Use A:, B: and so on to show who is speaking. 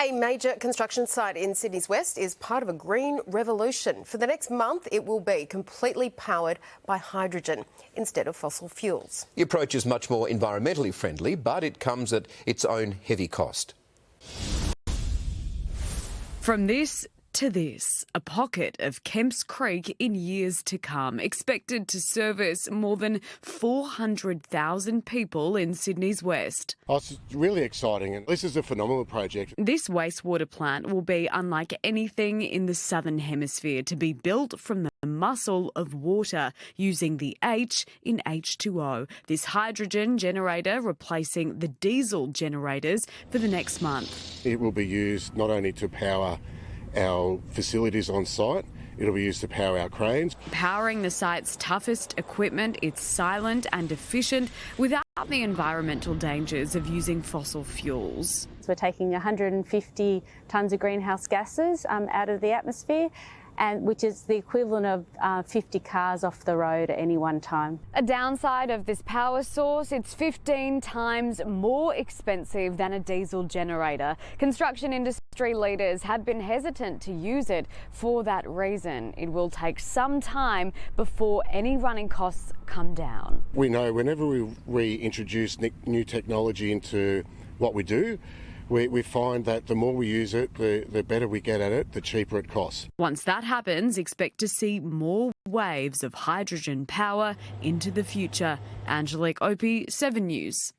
A: A major construction site in Sydney's West is part of a green revolution. For the next month, it will be completely powered by hydrogen instead of fossil fuels.
B: The approach is much more environmentally friendly, but it comes at its own heavy cost.
C: From this to this, a pocket of Kemps Creek in years to come, expected to service more than 400,000 people in Sydney's West.
D: Oh, it's really exciting, and this is a phenomenal project.
C: This wastewater plant will be unlike anything in the Southern Hemisphere, to be built from the muscle of water using the H in H2O. This hydrogen generator replacing the diesel generators for the next month.
D: It will be used not only to power our facilities on site, it'll be used to power our cranes.
C: Powering the site's toughest equipment, it's silent and efficient without the environmental dangers of using fossil fuels.
E: So we're taking 150 tonnes of greenhouse gases out of the atmosphere, which is the equivalent of 50 cars off the road at any one time.
F: A downside of this power source, it's 15 times more expensive than a diesel generator. Construction industry leaders have been hesitant to use it for that reason. It will take some time before any running costs come down.
D: We know whenever we introduce new technology into what we do, we find that the more we use it, the better we get at it, the cheaper it costs.
C: Once that happens, expect to see more waves of hydrogen power into the future. Angelique Opie, 7 News.